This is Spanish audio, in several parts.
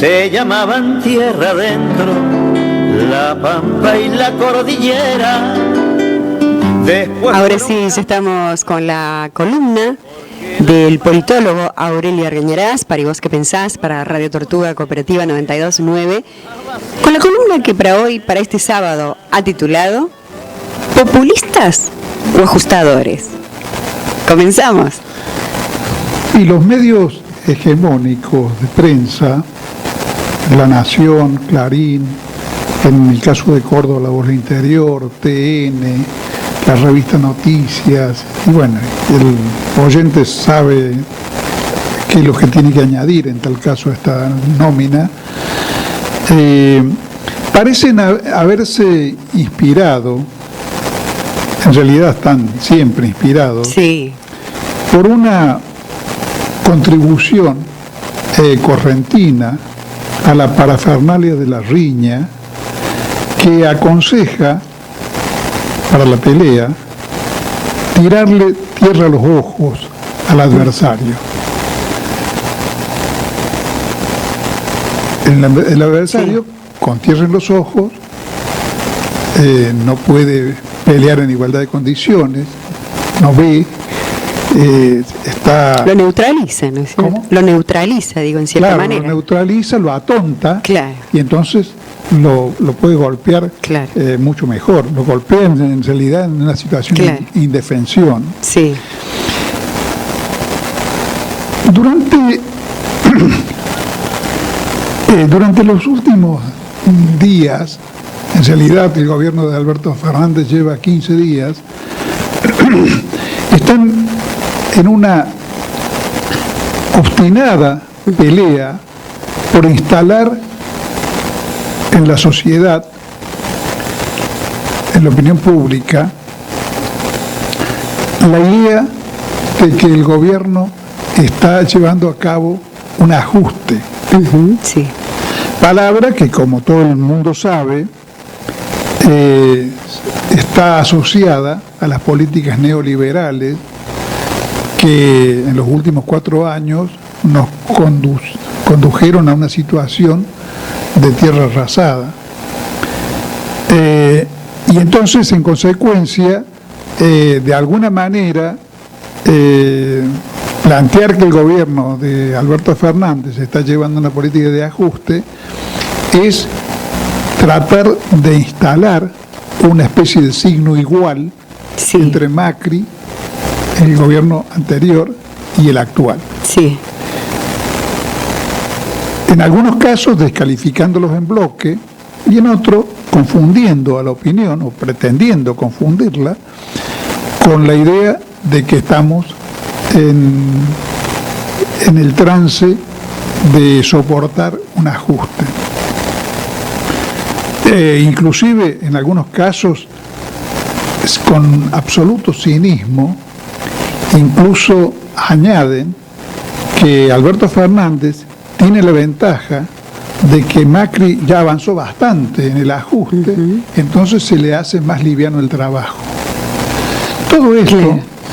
se llamaban tierra adentro, la pampa y la cordillera. Después ahora sí, ya estamos con la columna del politólogo Aurelio Argañarás, para ¿Y vos qué pensás?, para Radio Tortuga Cooperativa 92.9, con la columna que para hoy, para este sábado, ha titulado ¿Populistas o ajustadores? Comenzamos. Y los medios hegemónicos de prensa, La Nación, Clarín, en el caso de Córdoba, La Voz del Interior, TN, la revista Noticias, y bueno, el oyente sabe qué es lo que tiene que añadir en tal caso a esta nómina, parecen haberse inspirado, en realidad están siempre inspirados, sí, por una contribución correntina a la parafernalia de la riña, que aconseja para la pelea tirarle tierra a los ojos al adversario. El adversario, sí, con tierra en los ojos, no puede pelear en igualdad de condiciones, no ve, está... Lo neutraliza, ¿no es cierto? ¿Cómo? Lo neutraliza, digo, en cierta manera. Lo neutraliza, lo atonta, claro, y entonces lo puede golpear, claro, mucho mejor. Lo golpea en realidad en una situación, claro, de indefensión. Sí. Durante los últimos días, en realidad el gobierno de Alberto Fernández lleva 15 días, están en una obstinada pelea por instalar en la sociedad, en la opinión pública, la idea de que el gobierno está llevando a cabo un ajuste. Sí. Palabra que, como todo el mundo sabe, está asociada a las políticas neoliberales que en los últimos 4 años nos condujeron a una situación de tierra arrasada. Y entonces, en consecuencia, de alguna manera, plantear que el gobierno de Alberto Fernández está llevando una política de ajuste es tratar de instalar una especie de signo igual, sí, entre Macri, el gobierno anterior, y el actual. Sí. En algunos casos descalificándolos en bloque, y en otros confundiendo a la opinión o pretendiendo confundirla con la idea de que estamos en el trance de soportar un ajuste. Inclusive en algunos casos con absoluto cinismo, incluso añaden que Alberto Fernández tiene la ventaja de que Macri ya avanzó bastante en el ajuste, entonces se le hace más liviano el trabajo. Todo esto, sí,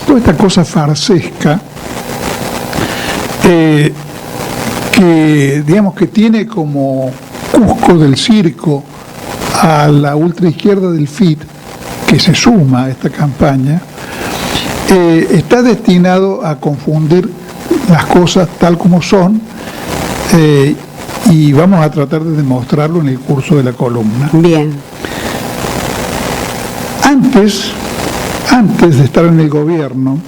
toda esta cosa farsesca, que digamos que tiene como Cusco del circo a la ultraizquierda del FIT, que se suma a esta campaña, está destinado a confundir las cosas tal como son, y vamos a tratar de demostrarlo en el curso de la columna. Bien. Antes de estar en el gobierno,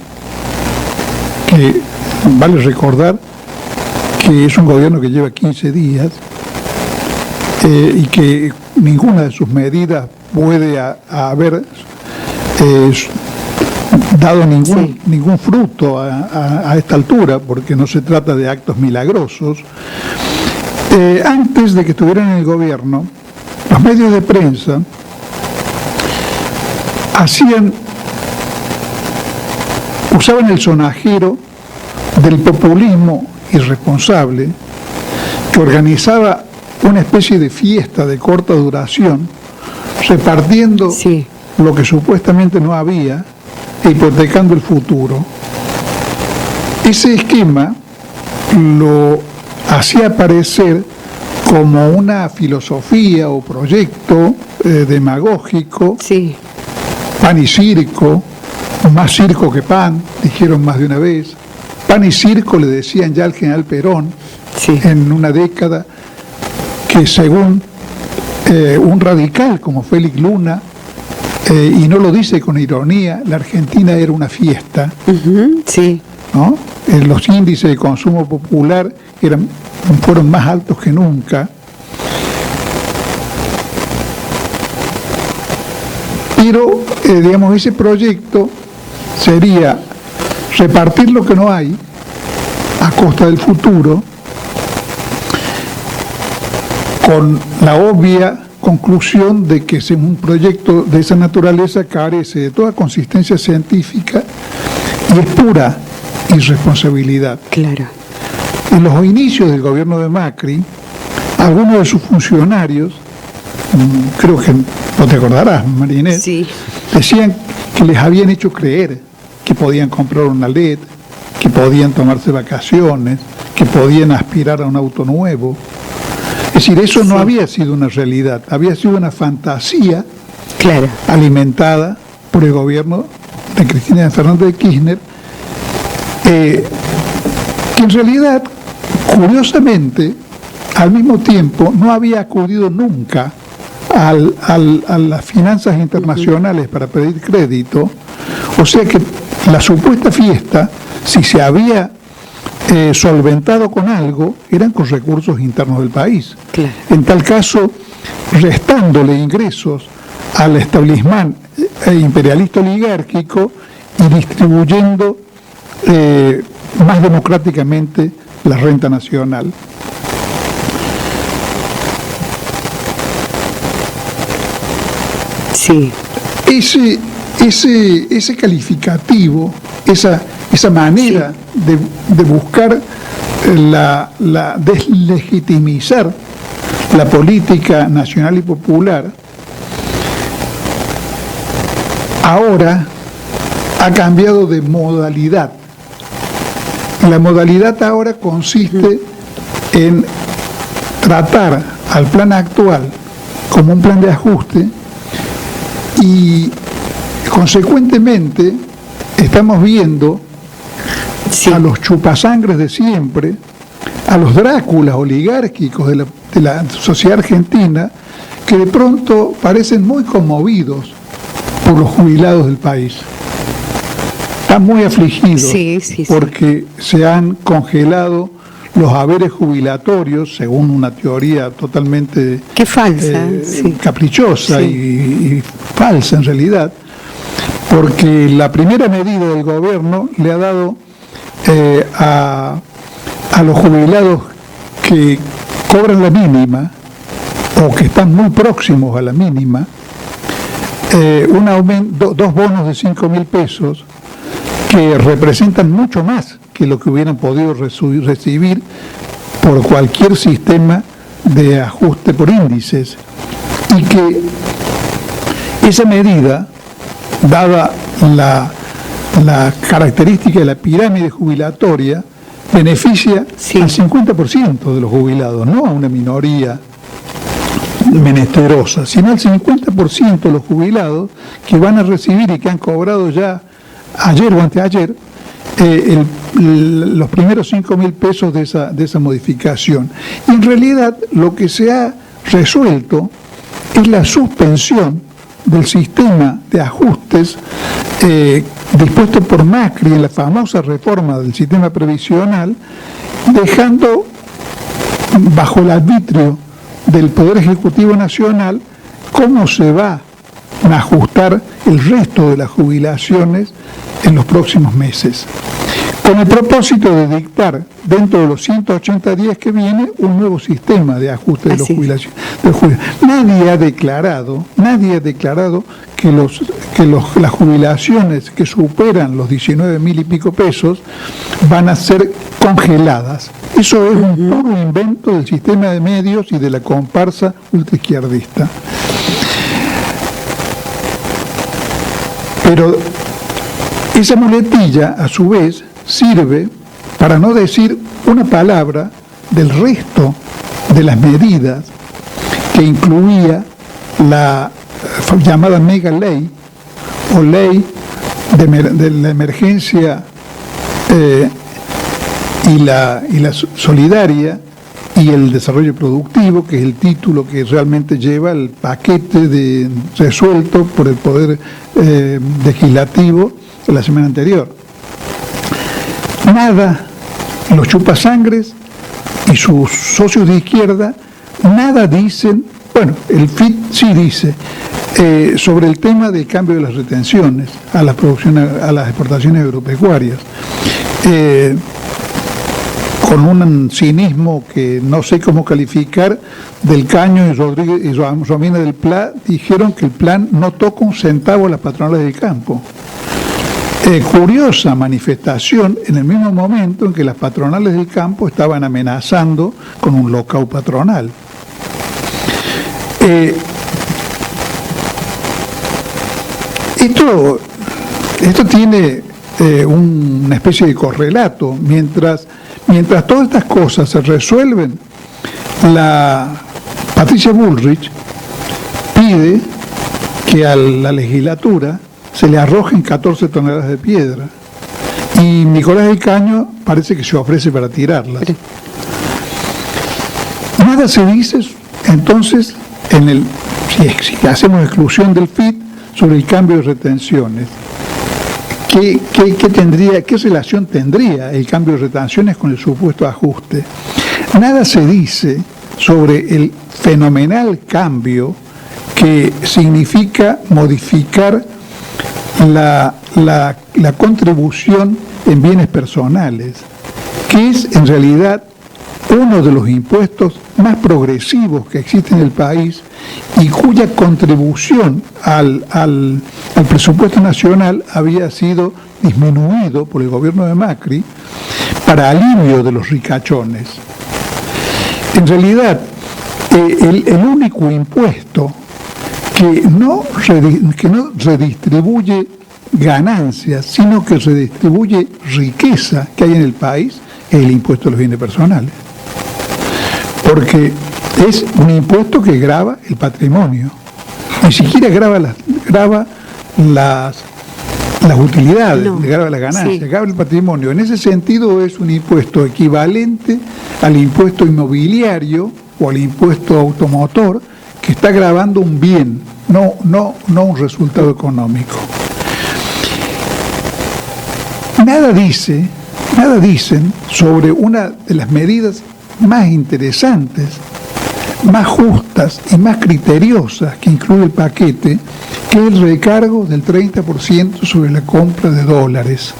que vale recordar que es un gobierno que lleva 15 días y que ninguna de sus medidas puede haber dado ningún fruto a esta altura, porque no se trata de actos milagrosos. Antes de que estuvieran en el gobierno, los medios de prensa usaban el sonajero del populismo irresponsable, que organizaba una especie de fiesta de corta duración, repartiendo, sí, lo que supuestamente no había e hipotecando el futuro. Ese esquema lo hacía aparecer como una filosofía o proyecto demagógico, Sí, pan y circo, más circo que pan, dijeron más de una vez. Pan y circo le decían ya al general Perón sí. en una década, que según un radical como Félix Luna, y no lo dice con ironía, la Argentina era una fiesta, Ujú, sí, ¿no? Los índices de consumo popular fueron más altos que nunca. Pero, digamos, ese proyecto sería repartir lo que no hay a costa del futuro, con la obvia conclusión de que un proyecto de esa naturaleza carece de toda consistencia científica y es pura irresponsabilidad. claro. En los inicios del gobierno de Macri, algunos de sus funcionarios, creo que no te acordarás, Marinés, Sí, decían que les habían hecho creer que podían comprar una LED, que podían tomarse vacaciones, que podían aspirar a un auto nuevo. Es decir, eso no había sido una realidad, había sido una fantasía claro. alimentada por el gobierno de Cristina Fernández de Kirchner, que en realidad, curiosamente, al mismo tiempo no había acudido nunca a las finanzas internacionales para pedir crédito. O sea que la supuesta fiesta, si se había solventado con algo, eran con recursos internos del país. Claro. En tal caso, restándole ingresos al establismento imperialista oligárquico y distribuyendo más democráticamente la renta nacional. Sí, Ese calificativo, esa manera de buscar la deslegitimizar la política nacional y popular, ahora ha cambiado de modalidad. La modalidad ahora consiste en tratar al plan actual como un plan de ajuste y consecuentemente estamos viendo sí. a los chupasangres de siempre, a los Dráculas oligárquicos de la sociedad argentina, que de pronto parecen muy conmovidos por los jubilados del país. Están muy afligidos Sí, sí, sí. porque se han congelado los haberes jubilatorios, según una teoría totalmente Qué falsa, sí. caprichosa Sí. y falsa en realidad, porque la primera medida del gobierno le ha dado a los jubilados que cobran la mínima o que están muy próximos a la mínima, un aumento, dos bonos de 5.000 pesos que representan mucho más que lo que hubieran podido recibir por cualquier sistema de ajuste por índices, y que esa medida, dada la característica de la pirámide jubilatoria, beneficia Sí. al 50% de los jubilados, no a una minoría menesterosa, sino al 50% de los jubilados que van a recibir y que han cobrado ya ayer o anteayer los primeros 5.000 pesos de esa modificación. Y en realidad lo que se ha resuelto es la suspensión del sistema de ajustes dispuesto por Macri en la famosa reforma del sistema previsional, dejando bajo el arbitrio del Poder Ejecutivo Nacional cómo se va a ajustar el resto de las jubilaciones en los próximos meses, con el propósito de dictar dentro de los 180 días que viene un nuevo sistema de ajuste de las jubilaciones. Nadie ha declarado que las jubilaciones que superan los 19.000 y pico pesos van a ser congeladas. Eso es un puro invento del sistema de medios y de la comparsa ultraizquierdista. Pero esa muletilla, a su vez, sirve para no decir una palabra del resto de las medidas que incluía la llamada mega ley o ley de la emergencia y la solidaria y el desarrollo productivo, que es el título que realmente lleva el paquete resuelto por el Poder Legislativo de la semana anterior. Nada, los chupasangres y sus socios de izquierda, nada dicen, bueno, el FIT sí dice, sobre el tema del cambio de las retenciones a las exportaciones agropecuarias, con un cinismo que no sé cómo calificar. Del Caño y Rodríguez y Romina del Pla dijeron que el plan no toca un centavo a las patronales del campo. Curiosa manifestación en el mismo momento en que las patronales del campo estaban amenazando con un lockout patronal. Esto tiene una especie de correlato. Mientras todas estas cosas se resuelven, la Patricia Bullrich pide que a la legislatura se le arrojen 14 toneladas de piedra y Nicolás del Caño parece que se ofrece para tirarlas. Nada se dice entonces si hacemos exclusión del FIT sobre el cambio de retenciones. ¿Qué relación tendría el cambio de retenciones con el supuesto ajuste? Nada se dice sobre el fenomenal cambio que significa modificar la contribución en bienes personales, que es en realidad uno de los impuestos más progresivos que existe en el país y cuya contribución al presupuesto nacional había sido disminuido por el gobierno de Macri para alivio de los ricachones. En realidad, el único impuesto que no redistribuye ganancias, sino que redistribuye riqueza que hay en el país, es el impuesto a los bienes personales. Porque es un impuesto que grava el patrimonio, ni siquiera grava las utilidades, no, grava las ganancias, sí, grava el patrimonio. En ese sentido es un impuesto equivalente al impuesto inmobiliario o al impuesto automotor, que está gravando un bien, no un resultado económico. Nada dicen sobre una de las medidas más interesantes, más justas y más criteriosas que incluye el paquete, que es el recargo del 30% sobre la compra de dólares,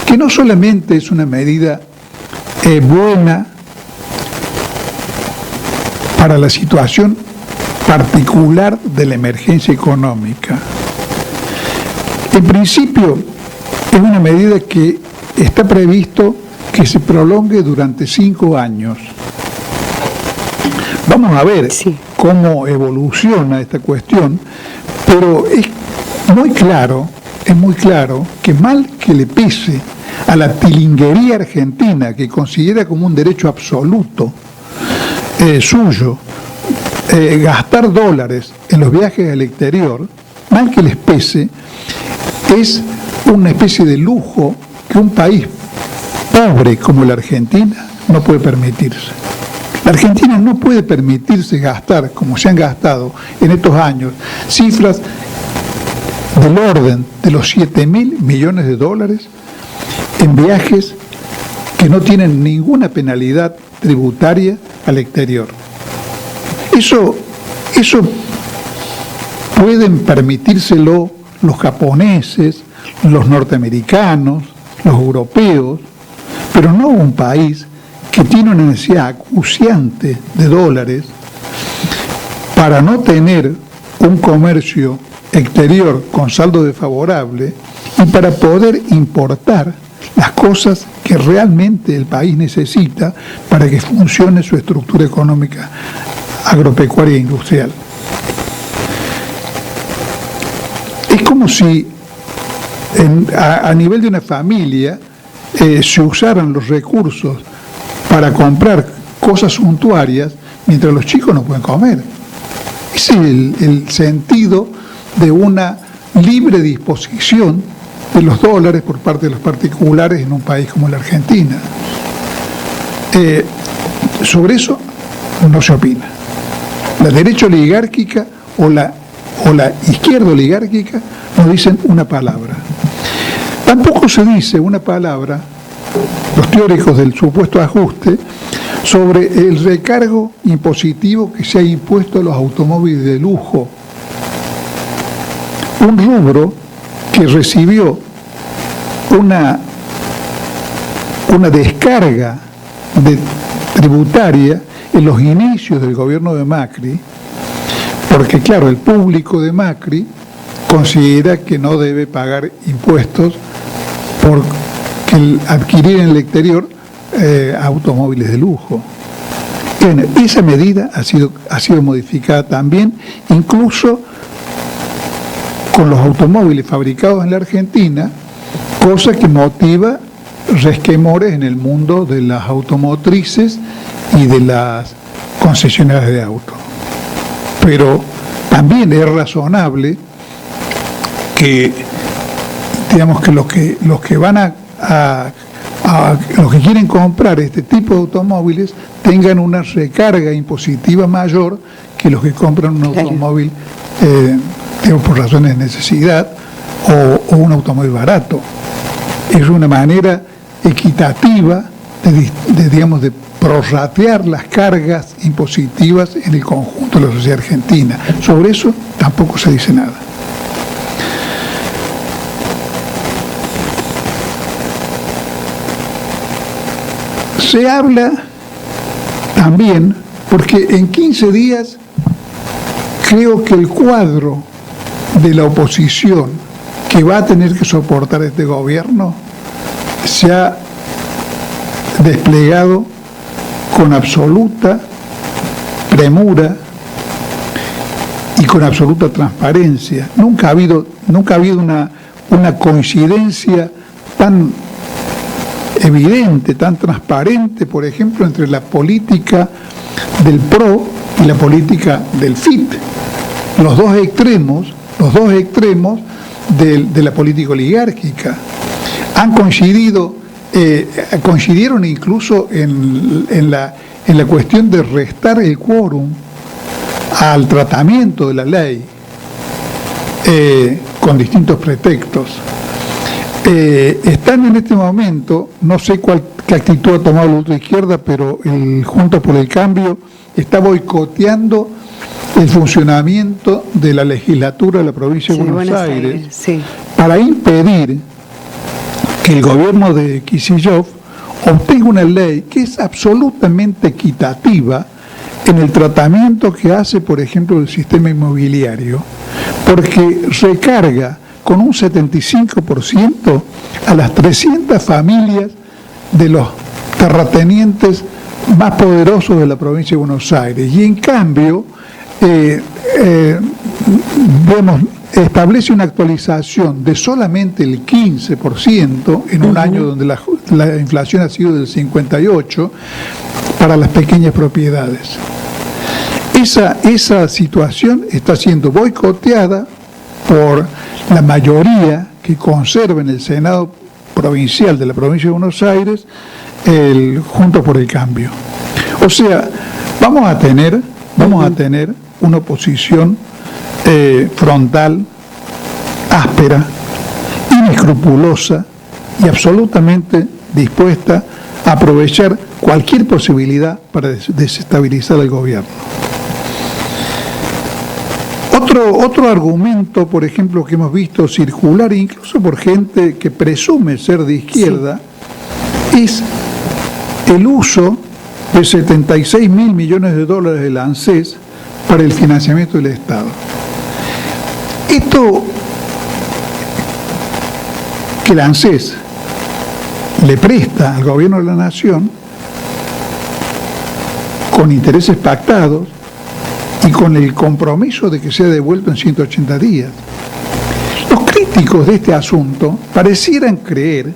que no solamente es una medida buena para la situación particular de la emergencia económica. En principio, es una medida que está previsto que se prolongue durante 5 años. Vamos a ver cómo evoluciona esta cuestión, pero es muy claro que mal que le pese a la tilinguería argentina, que considera como un derecho absoluto suyo gastar dólares en los viajes al exterior, mal que les pese, es una especie de lujo que un país pobre como la Argentina no puede permitirse. La Argentina no puede permitirse gastar, como se han gastado en estos años, cifras del orden de los 7.000 millones de dólares en viajes que no tienen ninguna penalidad tributaria al exterior. Eso pueden permitírselo los japoneses, los norteamericanos, los europeos, pero no un país que tiene una necesidad acuciante de dólares para no tener un comercio exterior con saldo desfavorable y para poder importar las cosas que realmente el país necesita para que funcione su estructura económica agropecuaria e industrial. Es como si a nivel de una familia se usaran los recursos para comprar cosas suntuarias mientras los chicos no pueden comer. Ese es el sentido de una libre disposición de los dólares por parte de los particulares en un país como la Argentina. Sobre eso no se opina. La derecha oligárquica o la izquierda oligárquica no dicen una palabra. Tampoco se dice una palabra, los teóricos del supuesto ajuste, sobre el recargo impositivo que se ha impuesto a los automóviles de lujo. Un rubro que recibió una descarga tributaria en los inicios del gobierno de Macri, porque claro, el público de Macri considera que no debe pagar impuestos por adquirir en el exterior automóviles de lujo. Bueno, esa medida ha sido modificada también, incluso con los automóviles fabricados en la Argentina, cosa que motiva resquemores en el mundo de las automotrices y de las concesionarias de autos. Pero también es razonable que, digamos, que los que van los que quieren comprar este tipo de automóviles tengan una recarga impositiva mayor que los que compran un automóvil por razones de necesidad o un automóvil barato. Es una manera equitativa de prorratear las cargas impositivas en el conjunto de la sociedad argentina. Sobre eso tampoco se dice nada. Se habla también, porque en 15 días creo que el cuadro de la oposición que va a tener que soportar este gobierno se ha desplegado con absoluta premura y con absoluta transparencia. Nunca ha habido una coincidencia tan evidente, tan transparente, por ejemplo, entre la política del PRO y la política del FIT. Los dos extremos de la política oligárquica han coincidieron incluso en la cuestión de restar el quórum al tratamiento de la ley con distintos pretextos. Están en este momento, no sé qué actitud ha tomado la ultraizquierda, pero el Juntos por el Cambio está boicoteando el funcionamiento de la legislatura de la provincia de Buenos Aires para impedir que el gobierno de Kicillof obtenga una ley que es absolutamente equitativa en el tratamiento que hace, por ejemplo, el sistema inmobiliario, porque recarga con un 75% a las 300 familias de los terratenientes más poderosos de la provincia de Buenos Aires. Y en cambio, establece una actualización de solamente el 15% en un año donde la inflación ha sido del 58% para las pequeñas propiedades. Esa situación está siendo boicoteada por la mayoría que conserva en el Senado provincial de la provincia de Buenos Aires el Juntos por el Cambio. O sea, vamos a tener una oposición frontal, áspera, inescrupulosa y absolutamente dispuesta a aprovechar cualquier posibilidad para desestabilizar al gobierno. Otro argumento, por ejemplo, que hemos visto circular incluso por gente que presume ser de izquierda, es el uso de 76.000 millones de dólares del ANSES para el financiamiento del Estado. Esto que el ANSES le presta al gobierno de la Nación con intereses pactados y con el compromiso de que sea devuelto en 180 días. Los críticos de este asunto parecieran creer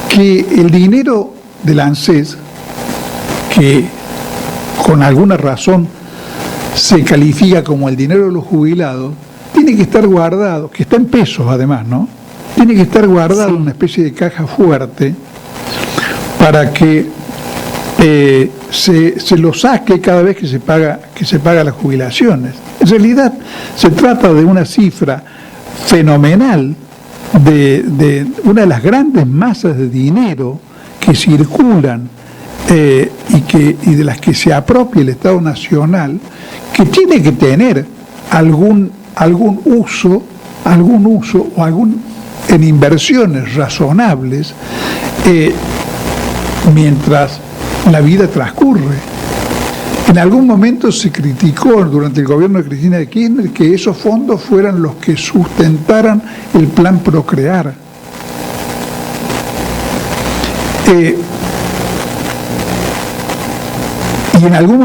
que el dinero del ANSES, que con alguna razón se califica como el dinero de los jubilados, tiene que estar guardado, que está en pesos además, ¿no? Tiene que estar guardado en una especie de caja fuerte para que se lo saque cada vez que se paga las jubilaciones. En realidad se trata de una cifra fenomenal de una de las grandes masas de dinero que circulan y de las que se apropia el Estado Nacional, que tiene que tener algún uso en inversiones razonables mientras la vida transcurre. En algún momento se criticó durante el gobierno de Cristina de Kirchner que esos fondos fueran los que sustentaran el plan Procrear. Y en algún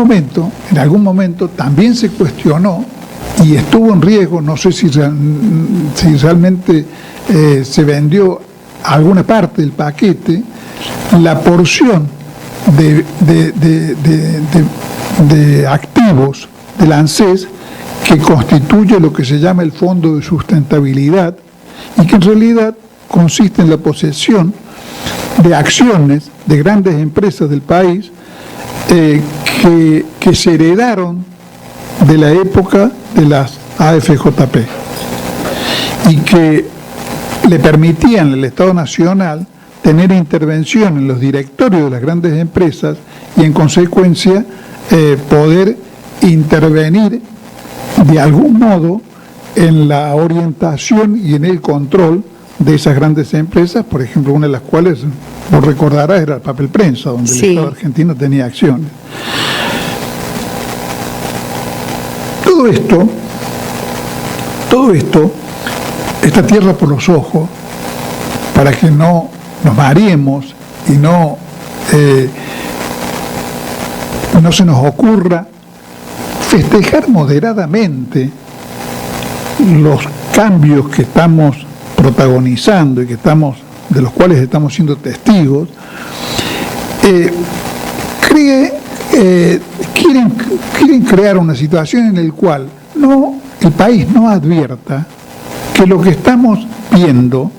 momento también se cuestionó y estuvo en riesgo, no sé si realmente se vendió alguna parte del paquete, la porción de activos del ANSES que constituye lo que se llama el Fondo de Sustentabilidad y que en realidad consiste en la posesión de acciones de grandes empresas del país que se heredaron de la época de las AFJP y que le permitían al Estado Nacional tener intervención en los directorios de las grandes empresas y en consecuencia poder intervenir de algún modo en la orientación y en el control de esas grandes empresas, por ejemplo, una de las cuales, vos recordarás, era el papel prensa, donde el Estado argentino tenía acciones. Todo esto, esta tierra por los ojos, para que no nos mareemos y no se nos ocurra festejar moderadamente los cambios que estamos protagonizando y de los cuales estamos siendo testigos, quieren crear una situación en la cual el país no advierta que lo que estamos viendo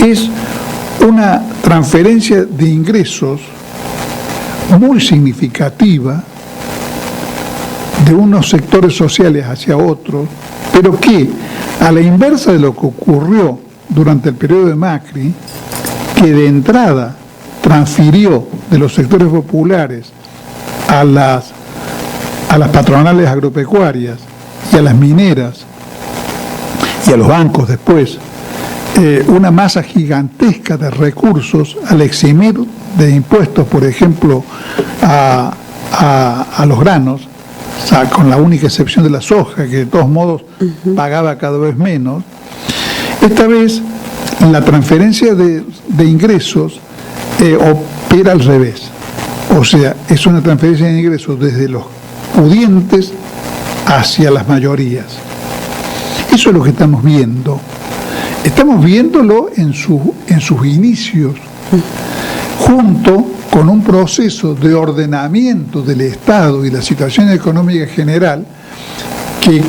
es una transferencia de ingresos muy significativa de unos sectores sociales hacia otros, pero que, a la inversa de lo que ocurrió durante el periodo de Macri, que de entrada transfirió de los sectores populares a las patronales agropecuarias y a las mineras y a los bancos después, una masa gigantesca de recursos al eximir de impuestos, por ejemplo, a los granos, o sea, con la única excepción de la soja, que de todos modos pagaba cada vez menos. Esta vez la transferencia de ingresos opera al revés. O sea, es una transferencia de ingresos desde los pudientes hacia las mayorías. Eso es lo que estamos viendo. Estamos viéndolo en sus inicios, junto con un proceso de ordenamiento del Estado y la situación económica general que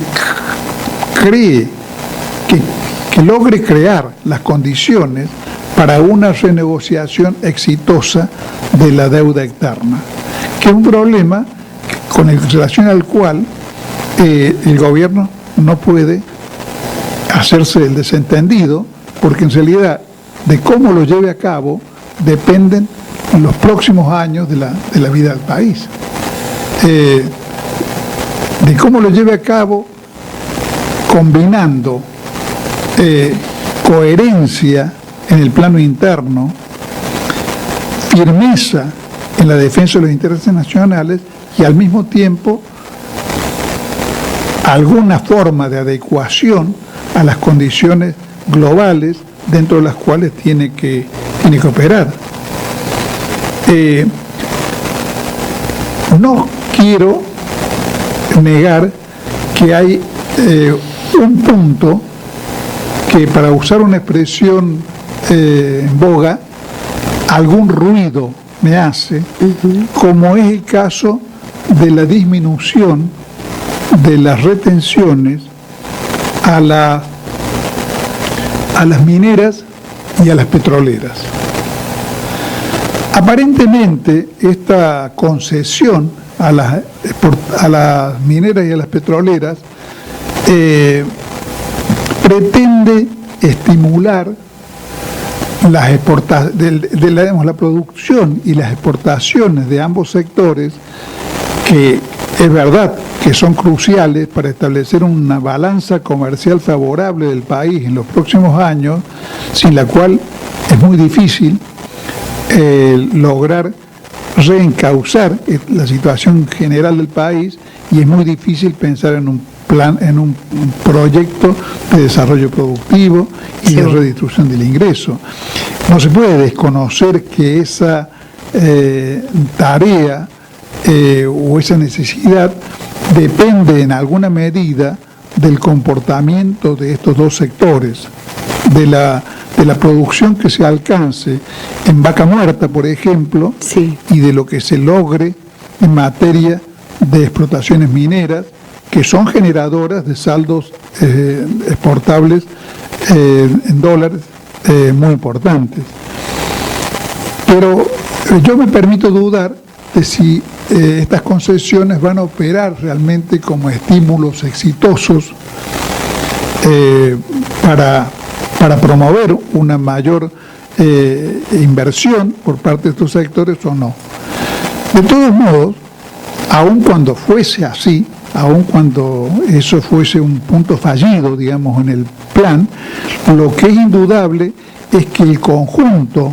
logre crear las condiciones para una renegociación exitosa de la deuda externa, que es un problema con relación al cual el gobierno no puede hacerse el desentendido, porque en realidad de cómo lo lleve a cabo dependen los próximos años de la vida del país. De cómo lo lleve a cabo combinando coherencia en el plano interno, firmeza en la defensa de los intereses nacionales y al mismo tiempo alguna forma de adecuación a las condiciones globales dentro de las cuales tiene que operar. No quiero negar que hay un punto que, para usar una expresión en boga, algún ruido me hace, como es el caso de la disminución de las retenciones a las mineras y a las petroleras. Aparentemente, esta concesión a las mineras y a las petroleras pretende estimular la producción y las exportaciones de ambos sectores, que es verdad que son cruciales para establecer una balanza comercial favorable del país en los próximos años, sin la cual es muy difícil lograr reencauzar la situación general del país, y es muy difícil pensar en un proyecto de desarrollo productivo y de redistribución del ingreso. No se puede desconocer que esa tarea o esa necesidad depende en alguna medida del comportamiento de estos dos sectores, de la producción que se alcance en Vaca Muerta, por ejemplo, sí, y de lo que se logre en materia de explotaciones mineras, que son generadoras de saldos exportables en dólares muy importantes. Pero yo me permito dudar de si estas concesiones van a operar realmente como estímulos exitosos para promover una mayor inversión por parte de estos sectores o no. De todos modos, aun cuando fuese así, aun cuando eso fuese un punto fallido, digamos, en el plan, lo que es indudable es que el conjunto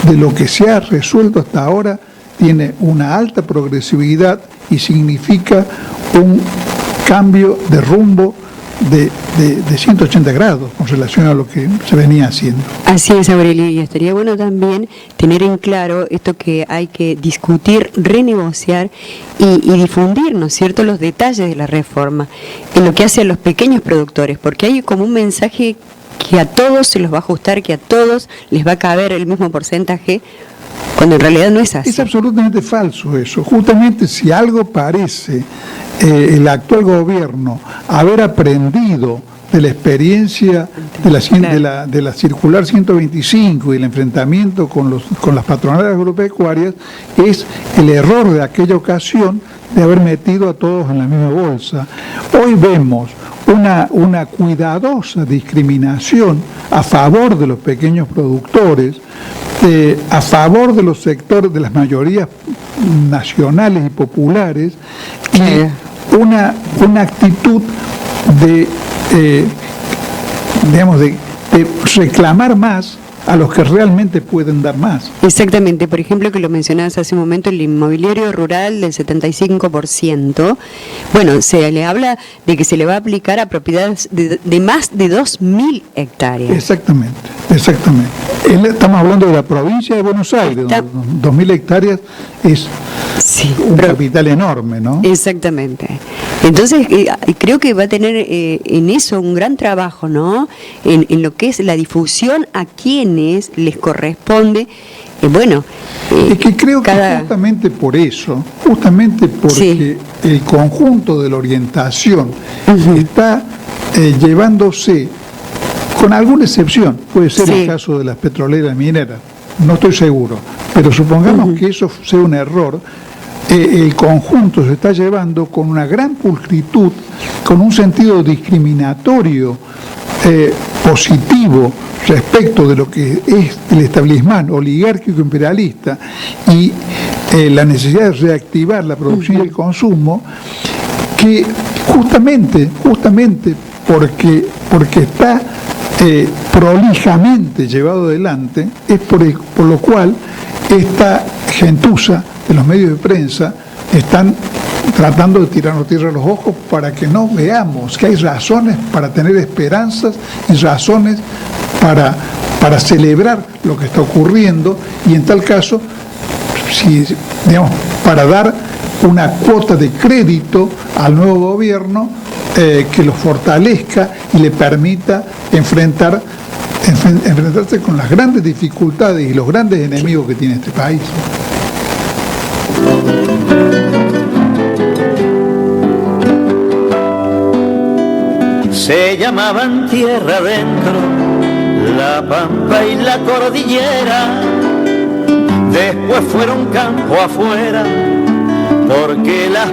de lo que se ha resuelto hasta ahora tiene una alta progresividad y significa un cambio de rumbo de 180 grados con relación a lo que se venía haciendo. Así es, Aurelio, y estaría bueno también tener en claro esto que hay que discutir, renegociar y difundir, ¿no es cierto?, los detalles de la reforma en lo que hace a los pequeños productores, porque hay como un mensaje que a todos se los va a ajustar, que a todos les va a caber el mismo porcentaje, cuando en realidad no es así. Es absolutamente falso eso. Justamente si algo parece el actual gobierno haber aprendido de la experiencia de la circular 125 y el enfrentamiento con las patronales agropecuarias, es el error de aquella ocasión de haber metido a todos en la misma bolsa. Hoy vemos una cuidadosa discriminación a favor de los pequeños productores, a favor de los sectores de las mayorías nacionales y populares, y una actitud de reclamar más a los que realmente pueden dar más. Exactamente, por ejemplo, que lo mencionabas hace un momento, el inmobiliario rural del 75%, bueno, se le habla de que se le va a aplicar a propiedades de más de 2.000 hectáreas. Exactamente. Estamos hablando de la provincia de Buenos Aires, donde 2.000 hectáreas es un capital enorme, ¿no? Exactamente. Entonces, creo que va a tener en eso un gran trabajo, ¿no? En lo que es la difusión a quienes les corresponde. Es que creo que justamente por eso, justamente porque el conjunto de la orientación está llevándose, con alguna excepción, puede ser el caso de las petroleras mineras, no estoy seguro, pero supongamos que eso sea un error. El conjunto se está llevando con una gran pulcritud, con un sentido discriminatorio positivo respecto de lo que es el establishment oligárquico imperialista y la necesidad de reactivar la producción y el consumo, que justamente porque está prolijamente llevado adelante, es por lo cual esta gentuza de los medios de prensa están tratando de tirarnos tierra a los ojos para que no veamos que hay razones para tener esperanzas y razones para celebrar lo que está ocurriendo, y en tal caso, para dar una cuota de crédito al nuevo gobierno que lo fortalezca y le permita enfrentarse con las grandes dificultades y los grandes enemigos que tiene este país. se llamaban tierra adentro, la pampa y la cordillera. Después fueron campo afuera, porque las